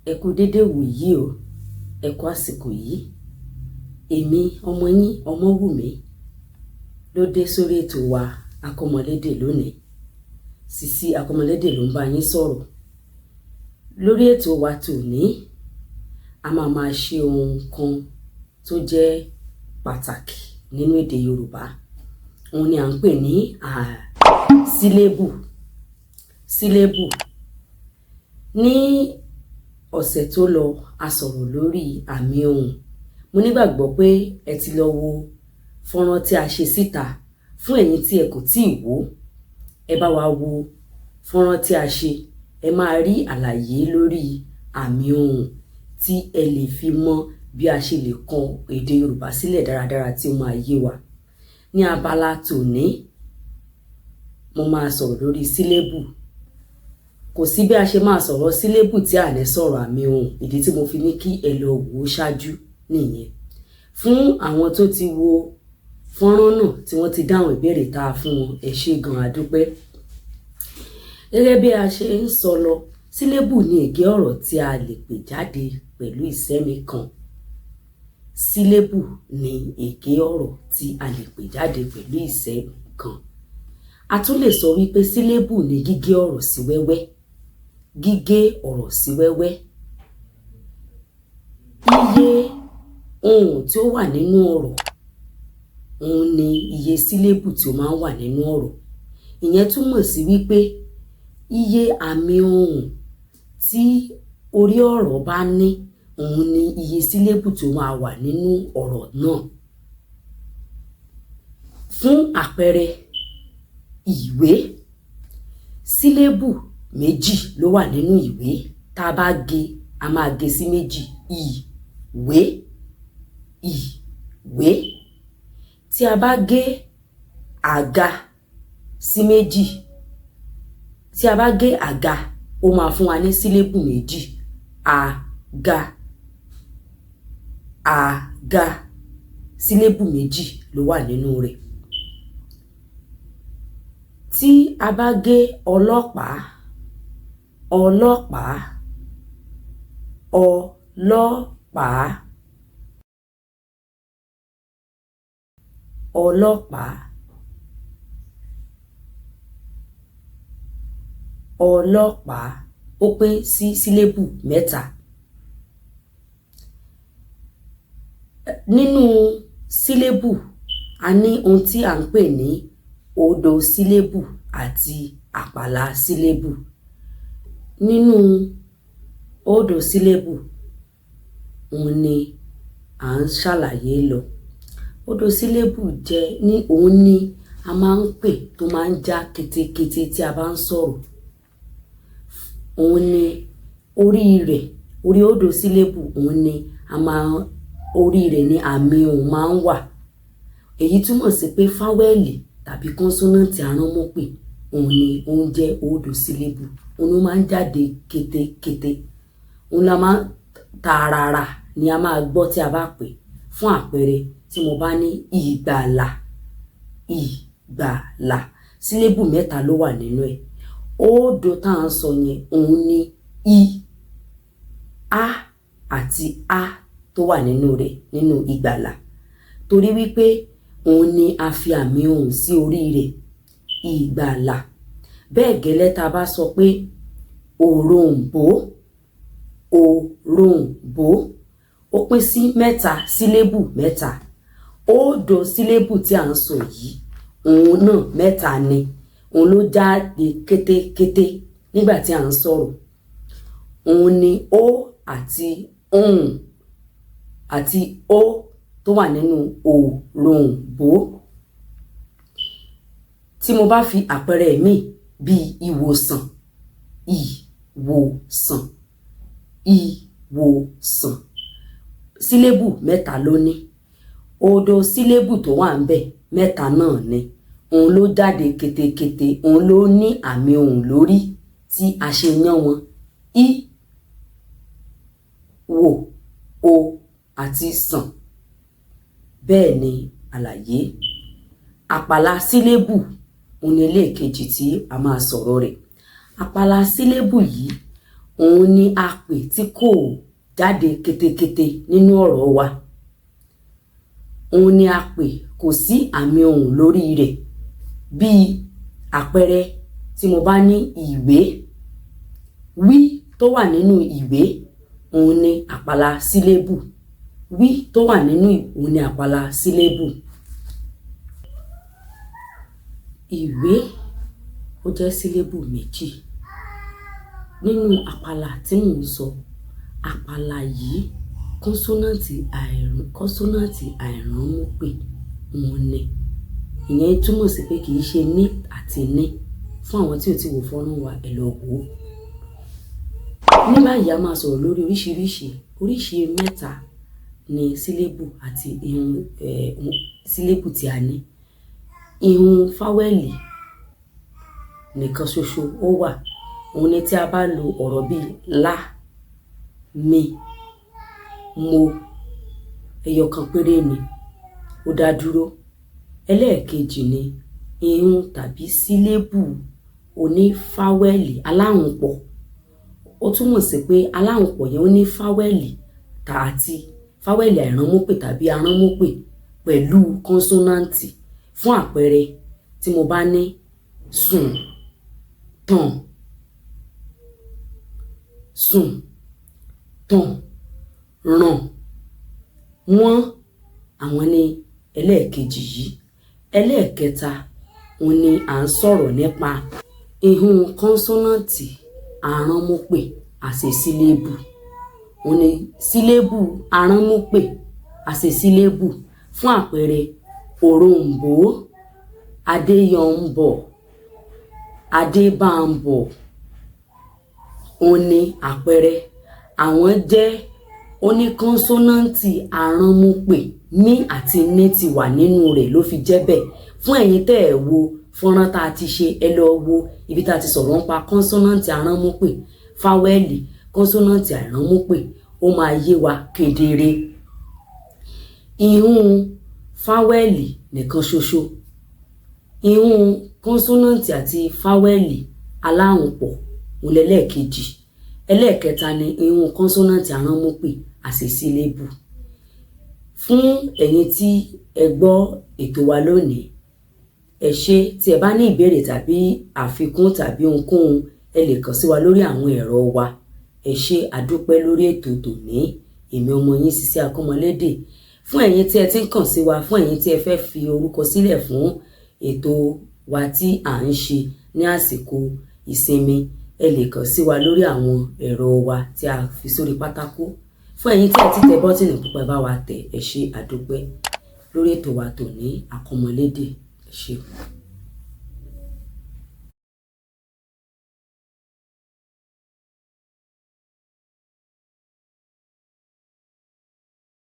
Ẹ kú dédé wòyí o, ẹ kú àsìkò yìí. Èmi ọmọ yín Ọmọ́wùmí ló dé sórí ètò wa Akọ́mọlédè lónìí. Sisi Akọ́mọlédè ló ń bá yín sọ̀rọ̀. Lórí ètò wa tòní, a máa ṣe ohun kan tó jẹ́ pàtàkì nínú èdè Yorùbá. Òun ni à ń pè ní sílébù. Sílébù. Ní ọ̀sẹ̀ tó lọ, a sọ̀rọ̀ lórí àmì ohùn. Mo nígbàgbọ́ pé ẹ ti lọ wo fọ́nrán tí a ṣe síta. Fún ẹ̀yin tí ẹ kò tíì wò, ẹ bá wa wo fọ́nrán tí a ṣe. Ẹ máa rí àlàyé lórí àmì ohùn tí ẹ lè fi mọ bí a ṣe lè kọ èdè Yorùbá sílẹ̀ dáradára tí ó máa yé wa. Ní abala tòní, mo máa sọ̀rọ̀ lórí sílébù. Kò sí bí a ṣe máa sọ̀rọ̀ sílébù tí a ní sọ̀rọ̀ àmì ohùn. Ìdí tí mo fi ní kí ẹ lọ wò ó ṣáájú nìyẹn. Fún àwọn tó ti wo fọ́nrán náà tí wọ́n ti dáhùn ìbéèrè tá a fún wọn, ẹ ṣé gan, a dúpẹ́. Gẹ́gẹ́ bí a ṣe ń sọ lọ, sílébù ni ègé ọ̀rọ̀ tí a lè pè jáde pẹ̀lú ìsẹ́mi kan. Sílébù ni ègé ọ̀rọ̀ tí a lè pè jáde pẹ̀lú ìsẹ́mi kan. A tún lè sọ wípé sílébù ni gígé ọ̀rọ̀ sí wẹ́wẹ́. Gígé ọ̀rọ̀ sí wẹ́wẹ́. Iye ohùn tí ó wà nínú ọ̀rọ̀, òun ni iye sílébù tí ó máa ń wà nínú ọ̀rọ̀. Ìyẹn túmọ̀ sí wípé iye àmì ohùn tí orí ọ̀rọ̀ bá ní, òun ni iye sílébù tí ó máa wà nínú ọ̀rọ̀ náà. Fún àpẹẹrẹ, ìwé. Sílébù méjì ló wà nínú ìwé. Tá a bá gé, a máa gé sí méjì. Ìwé, ìwé. Tí a bá gé àga sí méjì, tí a bá gé àga, ó máa fún wa ní sílébù méjì. Àga, àga. Sílébù méjì ló wà nínú rẹ̀. Tí a bá gé ọlọ́pàá, ọlọ́pàá, ọlọ́pàá, ọlọ́pàá, ọlọ́pàá, ó pín sí sílébù mẹ́ta. Nínú sílébù, a ní ohun tí à ń pè ní òdo sílébù àti àpàlà sílébù. Nínú òdo sílébù, òun ni à ń ṣàlàyé lọ. Òdo sílébù jẹ́ ní òun ni a máa ń pè tó máa ń já ketekete tí a bá ń sọ̀rọ̀. Òun ni orí rẹ̀, orí òdo sílébù, òun ni orí rẹ̀ ni àmì ohùn máa ń wà. Èyí túmọ̀ sí pé fáwẹ́ẹ̀lì tàbí kọ́nsọ́náǹtì aránmọ́pè, òun ni ó ń jẹ́ òdo sílébù. Òun ló máa ń jáde ketekete. Òun la máa tààràrà ni a máa gbọ́ tí a bá pè. Fún àpẹẹrẹ, tí mo bá ní ìgbàlà, ìgbàlà, sílébù mẹ́ta ló wà nínú ẹ̀. Òdo tá à ń sọ yẹn, òun ni a àti a tó wà nínú rẹ̀, nínú ìgbàlà. Torí wípé òun ni a fi àmì ohùn sí orí rẹ̀, ìgbàlà. Bẹ́ẹ̀ gẹ́lẹ́ tá a bá sọ pé òroǹbó, òroǹbó, ó pín sí mẹ́ta, sílébù mẹ́ta. Òdo sílébù tí à ń sọ yìí, òun náà mẹ́ta ni. Òun ló jáde kétékété nígbà tí à ń sọ̀rọ̀. Òun ni ó àti ohùn àti ó tó wà nínú òroǹbó. Tí mo bá fi àpẹẹrẹ mi bí ìwòsàn, ìwòsàn, ìwòsàn, sílébù mẹ́ta ló ní. Òdo sílébù tó wà ń bẹ̀ mẹ́ta náà ni. Òun ló jáde ketekete, òun ló ní àmì ohùn lórí tí a ṣe yán wọn. Wò, o àti sàn. Bẹ́ẹ̀ ni àlàyé. Àpàlà sílébù, òun ni eléèkejì tí a máa sọ̀rọ̀ rẹ̀. Àpàlà sílébù yìí, òun ni àpè tí kò jáde ketekete nínú ọ̀rọ̀ wa. Òun ni àpè kò sí àmì ohùn lórí rẹ̀. Bí àpẹẹrẹ tí mo bá ní ìwé, wí tó wà nínú ìwé òun ni àpàlà sílébù. Wí tó wà nínú òun ni àpàlà sílébù. Ìwé ó jẹ́ sílébù méjì. Nínú àpàlà tí mò ń sọ, àpàlà yìí kọ́nsọ́náǹtì àìránmọ́pè òun ni. Ìyẹn túmọ̀ sí pé kì í ṣe ní àti ní. Fún àwọn tí ò tí wò fọ́nrán wa, ẹ lọ wò ó. Ní báyìí a máa sọ̀rọ̀ lórí oríṣi mẹ́ta ni sílébù àti ihun sílébù tí a ní. Ihun fáwẹ́lì nìkan ṣoṣo ó wà. Òun ni tí a bá lo ọ̀rọ̀ bíi lá, mi, mo, ẹyọ kan péré ni ó dá dúró. Ẹlẹ́ẹ̀kejì ni ihun tàbí sílébù onífáwẹ́lì aláhùnpọ̀. Ó túmọ̀ sí pé aláhùnpọ̀ yẹn ó ní fáwẹ́lì àti fáwẹ́lì àìránmọ́pè tàbí aránmọ́pè pẹ̀lú kọ́nsọ́náǹtì. Fún àpẹẹrẹ tí mo bá ní sùn, tàn, sùn, tàn, ràn, wọ́n, àwọn ni ẹlẹ́ẹ̀kejì yìí. Ẹlẹ́ẹ̀kẹta òun ni à ń sọ̀rọ̀ nípa ihun kọ́nsọ́náǹtì aránmọ́pè àṣẹ sílébù. Òun ni sílébù aránmọ́pè àṣẹ sílébù. Fún àpẹẹrẹ òroǹbó, adéyọ̀ǹbọ̀, adébáǹbọ̀. Òun ni àpẹẹrẹ. Àwọn jẹ́ oníkọ́nsọ́náǹtì aránmọ́pè. Ní àti ní ti wà nínú rẹ̀ ló fi jẹ́ bẹ́ẹ̀. Fún ẹ̀yin tẹ́ ẹ̀ wo fọ́nrán tá a ti ṣe, ẹ lọ wo ibi tá a ti sọ̀rọ̀ nípa kọ́nsọ́náǹtì aránmọ́pè, fáwẹ́lì, kọ́nsọ́náǹtì àìránmọ́pè, ó máa yé wa kedere. Ihun fáwẹ́lì nìkan ṣoṣo, ihun kọ́nsọ́náǹtì àti fáwẹ́lì aláhùnpọ̀ òun lẹ́lẹ́ẹ̀kejì. Ẹlẹ́ẹ̀kẹta ni ihun kọ́nsọ́náǹtì aránmọ́pè àṣẹ sílébù. Fún ẹ̀yin tí ẹ gbọ́ ètò wa lónìí, ẹ ṣé. Tí ẹ bá ní ìbéèrè tàbí àfikún tàbí ohunkóhun, ẹ lè kàn sí wa lórí àwọn ẹ̀rọ wa. Ẹ ṣé, àdúpẹ́ lórí ètò tòní. Èmi ọmọ yín Sisi Akọ́mọlédè. Fún ẹ̀yin tí ẹ ti ń kàn sí wa, fún ẹ̀yin tí ẹ fẹ́ fi orúkọ sílẹ̀ fún ètò wa tí à ń ṣe ní àsìkò ìsinmi, ẹ lè kàn sí wa lórí àwọn ẹ̀rọ wa tí a fi sórí pátákó. Fún ẹ̀yin tí ẹ ti tẹ bọ́tìnì pupa, bá wa tẹ̀. Ẹ ṣé, àdúpẹ́ lórí ètò wa tòní Akọ́mọlédè. Ẹ ṣé.